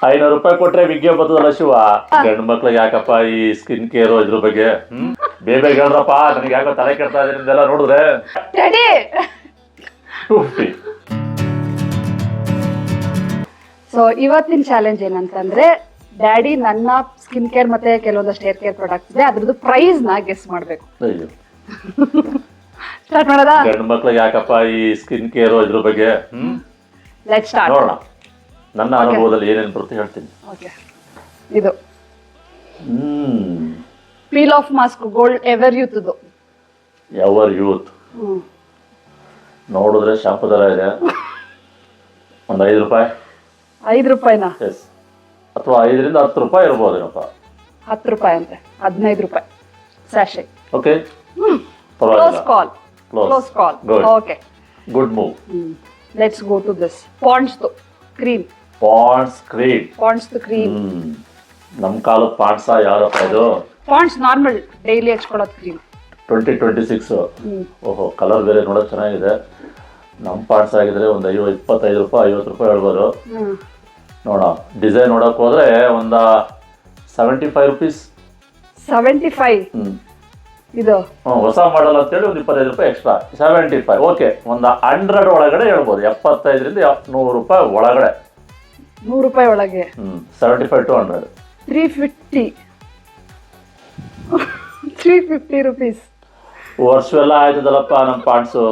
500 ರೂಪಾಯಿ ಕೊಟ್ರೆ ವಿಜ್ಞೆ ಬರ್ತದಲ್ಲ ಶಿವ. ಗಂಡು ಮಕ್ಳಿಗೆ ಯಾಕಪ್ಪ ಈ ಸ್ಕಿನ್ ಕೇರ್ ಇದ್ರ ಬಗ್ಗೆ ಬೇಗ ಹೇಳ್ರಪ್ಪ, ನನಗೆ ಯಾಕೋ ತಲೆ ಕೆಡ್ತಾ ಇದೆ ನಿಮ್ದೆಲ್ಲ ನೋಡಿದ್ರೆ. ಸೊ ಇವತ್ತಿನ ಚಾಲೆಂಜ್ ಏನಂತಂದ್ರೆ ಡ್ಯಾಡಿ ನನ್ನ ಸ್ಕಿನ್ ಕೇರ್ ಮತ್ತೆ ಕೆಲವೊಂದಷ್ಟು ಹೇರ್ ಕೇರ್ ಪ್ರಾಡಕ್ಟ್ಸ್ ಇದೆ, ಅದ್ರದ್ದು ಪ್ರೈಸ್ ನ ಗೆಸ್ ಮಾಡ್ಬೇಕು. ಅಯ್ಯೋ, ಸ್ಟಾರ್ಟ್ ಮಾಡೋದಾ? ಗಂಡು ಮಕ್ಳಿಗೆ ಯಾಕಪ್ಪ ಈ ಸ್ಕಿನ್ ಕೇರ್ ಇದ್ರ ಬಗ್ಗೆ ಲೆಟ್ಸ್ ಸ್ಟಾರ್ಟ್. ನೋಡೋಣ, ನನ್ನ ಅನುಭವದಲ್ಲಿ ಏನೇನು ಬರುತ್ತೆ ಹೇಳ್ತೀನಿ. ಓಕೆ, ಇದು peel of mask gold ever youth. Ever youth ನೋಡಿದ್ರೆ ಶಾಂಪು ದರ ಇದೆ. ಒಂದು 5 ರೂಪಾಯಿ. 5 ರೂಪಾಯಿನಾ? ಎಸ್, ಅಥವಾ 5 ರಿಂದ 10 ರೂಪಾಯಿ ಇರ್ಬೋದೇನಪ್ಪ. 10 ರೂಪಾಯಿ ಅಂತೆ, 15 ರೂಪಾಯಿ sachet. Okay, close call. Close call. Okay, good move. Let's go to this Pond's cream. Pond's cream. Pond's cream. ನಮ್ಮ ಕಾಲದ ಪಾಂಡ್ಸ ಯಾರಪ್ಪ ಇದು? ಪಾಂಡ್ಸ್ ನಾರ್ಮಲ್ ಡೈಲಿ ಹಚ್ಕೊಳ್ಳೋದು ಕ್ರೀಮ್. 2026. ಓಹೋ, ಕಲರ್ ಬೇರೆ ನೋಡೋಕೆ ಚೆನ್ನಾಗಿದೆ. ನಮ್ಮ ಪಾಂಡ್ಸ್ ಆಗಿದ್ರೆ ಒಂದು 25 ರೂಪಾಯಿ 50 ರೂಪಾಯಿ ಹೇಳ್ಬೋದು. ನೋಡ, ಡಿಸೈನ್ ನೋಡಕ್ ಹೋದ್ರೆ ಒಂದು 75 ರುಪೀಸ್. 75. ಇದು ಹೊಸ ಮಾಡಲ್ ಅಂತೇಳಿ ಒಂದು 25 ರೂಪಾಯಿ ಎಕ್ಸ್ಟ್ರಾ. 75. ಓಕೆ, ಒಂದು 100 ಒಳಗಡೆ ಹೇಳ್ಬೋದು. 75 ರಿಂದ 100 ರೂಪಾಯಿ ಒಳಗಡೆ. 100 ರೂಪಾಯಿ ಒಳಗೆ. 75 to 100. 350 ರುಪೀಸ್. ವರ್ಷವೆಲ್ಲ ಆಯ್ತದಲ್ಲಪ್ಪ ನಮ್ಮ ಪಾಂಡ್ಸು.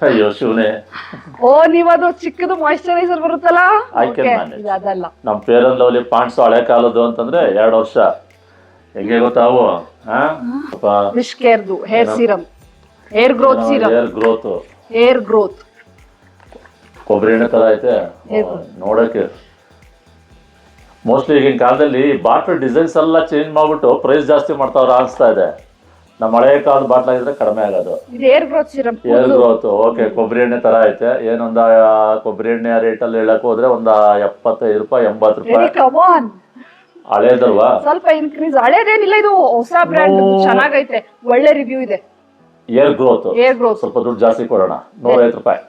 ಅಯ್ಯೋ ಶಿವನೇ. ಓ, ನೀವದು ಚಿಕ್ಕದು ಮಾಯಿಶ್ಚರೈಸರ್ ಬರುತ್ತಲ್ಲ, ಅದಲ್ಲ. ನಮ್ಮ ಫೇರ್ ಅಂಡ್ ಲವ್ಲಿ ಪಾಂಡ್ಸು ಹಳೆ ಕಾಲದ್ದು ಅಂತಂದ್ರೆ 2 ವರ್ಷ. ಹೆಂಗೆ ಗೊತ್ತಾವು? ವಿಶ್ ಕೇರ್ದು hair serum, hair growth serum. Hair growth ಕೊಬ್ಬರಿ ಎಣ್ಣೆ ತರ ಐತೆ ನೋಡಕ್ಕೆ. ಮೋಸ್ಟ್ಲಿ ಈಗಿನ ಕಾಲದಲ್ಲಿ ಬಾಟ್ಲ್ ಡಿಸೈನ್ಸ್ ಎಲ್ಲ ಚೇಂಜ್ ಮಾಡ್ಬಿಟ್ಟು ಪ್ರೈಸ್ ಜಾಸ್ತಿ ಮಾಡ್ತಾವ್ರ ಅನ್ಸ್ತಾ ಇದೆ. ನಮ್ಮ ಹಳೆ ಕಾಲದ ಬಾಟ್ಲ್ ಆಗಿದ್ರೆ ಕಡಿಮೆ ಆಗೋದು. Hair growth serum. Hair growth. Okay, ಕೊಬ್ಬರಿ ಎಣ್ಣೆ ತರ ಐತೆ. ಏನೊಂದ ಕೊಬ್ಬರಿ ಎಣ್ಣೆ ರೇಟ್ ಅಲ್ಲಿ ಹೇಳಕ್ ಹೋದ್ರೆ ಒಂದು 75 ರೂಪಾಯಿ 80 ರೂಪಾಯಿ. ಹಳೇದಲ್ವಾ? ಸ್ವಲ್ಪ ಇನ್ಕ್ರೀಸ್. ಹಳೇದೇನಿಲ್ಲ, ಇದು ಹೊಸ ಬ್ರ್ಯಾಂಡ್, ಚೆನ್ನಾಗೈತೆ, ಒಳ್ಳೆ ರಿವ್ಯೂ ಇದೆ. Hair growth. ಸ್ವಲ್ಪ ದುಡ್ಡು ಜಾಸ್ತಿ ಕೊಡೋಣ. 150 ರೂಪಾಯಿ.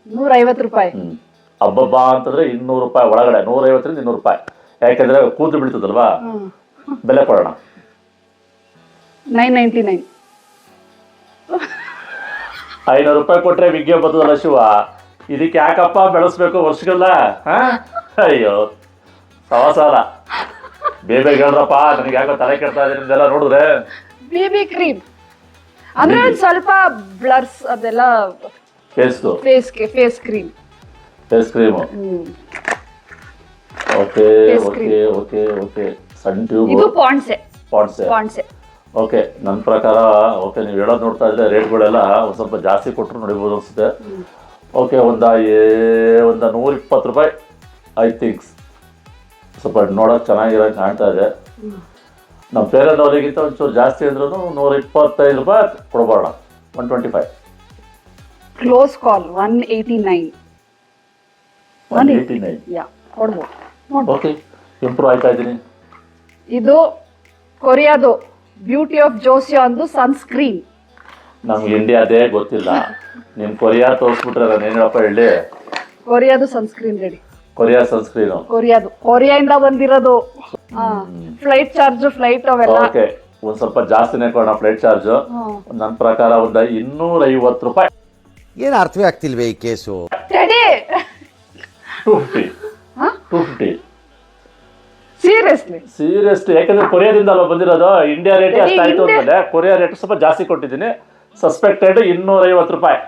150 ರೂಪಾಯಿ. ಹಬ್ಬಬ್ಬಾ ಅಂತಂದ್ರೆ 200 ರೂಪಾಯಿ ಒಳಗಡೆ. 150 ರಿಂದ 200 ರೂಪಾಯಿ. ಯಾಕಂದ್ರೆ ಕೂದಲು ಬೀಳ್ತದಲ್ವಾ, ಬೆಲೆ ಕೊಡೋಣ. 999. 500 ರೂಪಾಯಿ ಕೊಟ್ರೆ ವಿಜ್ಞೆ ಬರ್ತದಲ್ಲ ಶಿವ. ಇದಕ್ಕೆ ಯಾಕಪ್ಪ ಬೆಳೆಸ್ಬೇಕು ವರ್ಷಗಲ್ಲ? ಅಯ್ಯೋ ಸವಾಸಾಲ. ಬೇಗ ಹೇಳ್ರಪ್ಪ, ನನಗೆ ಯಾಕೋ ತಲೆ ಕೆಡ್ತಾ ಇದೆ ನಿಮ್ದೆಲ್ಲ ನೋಡಿದ್ರೆ. ಬೇಬಿ ಕ್ರೀಮ್ ಅಂದ್ರೆ ಸ್ವಲ್ಪ ಬ್ಲರ್ಸ್ ಅದೆಲ್ಲ. Face cream. Okay okay okay okay. ಸಣ್ಣ ಟ್ಯೂಬ್. ಇದು ಪಾಂಡ್ಸೆ. ಓಕೆ, ನನ್ನ ಪ್ರಕಾರ ಓಕೆ, ನೀವು ಹೇಳೋದು ನೋಡ್ತಾ ಇದ್ರೆ ರೇಟ್ಗಳೆಲ್ಲ ಒಂದು ಸ್ವಲ್ಪ ಜಾಸ್ತಿ ಕೊಟ್ಟರು ನೋಡಿಬೋದು ಅನಿಸುತ್ತೆ. ಓಕೆ, ಒಂದು 120 ರೂಪಾಯಿ ಐ ಥಿಂಕ್ಸ್. ಸ್ವಲ್ಪ ನೋಡೋಕೆ ಚೆನ್ನಾಗಿರೋ ಕಾಣ್ತಾ ಇದೆ. ನಮ್ಮ ಪೇರೆಂಟ್ ಅವರಿಗಿಂತ ಒಂಚೂರು ಜಾಸ್ತಿ ಅಂದ್ರೂ 125 ರೂಪಾಯಿ ಕೊಡ್ಬೋಣ. 125. ಕ್ಲೋಸ್ ಕಾಲ್ 189. 189. ಕೊಡ್ಬೋದು. ಓಕೆ, ಇಂಪ್ರೂವ್ ಆಯ್ತಾ ಇದ್ದೀನಿ. ಇದು ಕೊರಿಯಾದು ಬ್ಯೂಟಿ ಆಫ್ ಜೋಸಿಯೋ ಅಂದು ಸನ್ಸ್ಕ್ರೀನ್. ನಮ್ಗೆ ಇಂಡಿಯಾದೇ ಗೊತ್ತಿಲ್ಲ. ನೀನ್ ಕೊರಿಯಾ ತೋರಿಸ್ಬಿಟ್ರೆ ನಾನು ಏನ್ ಹೇಳಪ್ಪ ಹೇಳಿ. ಕೊರಿಯಾದು ಸನ್ಸ್ಕ್ರೀನ್ ರೆಡಿ. Korea sunscreen. ಕೊರಿಯಾದಿಂದ ಬಂದಿರೋದು. ಫ್ಲೈಟ್ ಚಾರ್ಜ್, ಫ್ಲೈಟ್ ಅವೆಲ್ಲ. ಓಕೆ, ಒಂದ್ ಸ್ವಲ್ಪ ಜಾಸ್ತಿನೇ ಕೊಡೋಣ ಫ್ಲೈಟ್ ಚಾರ್ಜ್. ನನ್ನ ಪ್ರಕಾರ ಒಂದು 250 ರೂಪಾಯಿ. ಏನು ಅರ್ಥವೇ ಆಗ್ತಿಲ್ವೇ ಈ ಕೇಸು? 250. ಸೀರಿಯಸ್ಲಿ, ಯಾಕಂದ್ರೆ ಕೊರಿಯಾದಿಂದ ಅಲ್ವಾ ಬಂದಿರೋದು. ಇಂಡಿಯಾ ರೇಟ್ ಅಷ್ಟಾಯ್ತು ಅಂದ್ಮೇಲೆ ಕೊರಿಯಾ ರೇಟ್ ಸ್ವಲ್ಪ ಜಾಸ್ತಿ ಕೊಟ್ಟಿದ್ದೀನಿ. ಸಸ್ಪೆಕ್ಟೆಡ್ 250 ರೂಪಾಯಿ.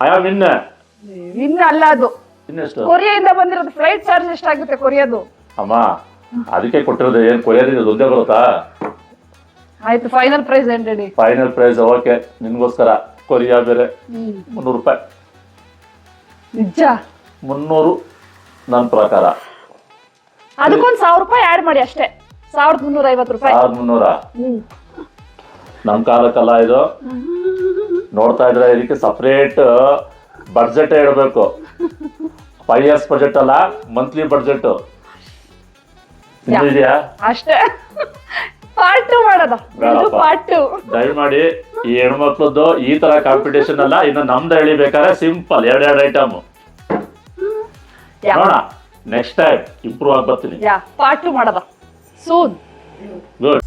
ಐ ಆಮ್ ಇನ್ನು ಅಲ್ಲ, ಅದು ಇನ್ನೆಷ್ಟು? ಕೊರಿಯಾದಿಂದ ಬಂದಿರೋದು. ಫ್ಲೈಟ್ ಚಾರ್ಜ್ ಎಷ್ಟಾಗುತ್ತೆ ಕೊರಿಯಾದು? ಅಮ್ಮ, ಅದಕ್ಕೆ ಕೊಟ್ಟಿರೋದು. ಏನ್ ಕೊರಿಯಾದಿಂದ ಒಂದೇ ಬರುತ್ತಾ? ಆಯ್ತು, ಫೈನಲ್ ಪ್ರೈಸ್ ಏನ್ ರೆಡಿ? ಫೈನಲ್ ಪ್ರೈಸ್ ಓಕೆ, ನಿನ್ಗೋಸ್ಕರ ಕೊರಿಯಾ ಬೇರೆ 300 ರೂಪಾಯಿ. ನಿಜ? 300 ನನ್ನ ಪ್ರಕಾರ. ಅದಕ್ಕೊಂದು 1000 ರೂಪಾಯಿ ಆಡ್ ಮಾಡಿ ಅಷ್ಟೇ. 1350 ರೂಪಾಯಿ. 1300. ನಮ್ಮ ಕಾಲಕ್ಕಲ್ಲ ಇದು. ನೋಡ್ತಾ ಇದ್ರೆ ಇದಕ್ಕೆ ಸಪ್ರೇಟ್ ಬಡ್ಜೆಟ್ ಇಡಬೇಕು. 5 years ಬಜೆಟ್ ಅಲ್ಲ, ಮಂತ್ಲಿ ಬಡ್ಜೆಟ್ ಇದೆಯಾ? ಅಷ್ಟೇ. ಪಾರ್ಟ್ 2 ಮಾಡೋದ. ದಯಮಾಡಿ ಈ ಹೆಣ್ಮಕ್ಳದ್ದು ಈ ತರ ಕಾಂಪಿಟೇಷನ್ ಅಲ್ಲ. ಇನ್ನು ನಮ್ದು ಎಳಿಬೇಕಾದ್ರೆ ಸಿಂಪಲ್ 2 ಐಟಮ್ ನೋಡ. ನೆಕ್ಸ್ಟ್ ಟೈಮ್ ಇಂಪ್ರೂವ್ ಆಗಿ ಬರ್ತೀನಿ. ಯಾ ಪಾರ್ಟ್ 2 ಮಾಡೋದ ಸೂನ್. ಗುಡ್.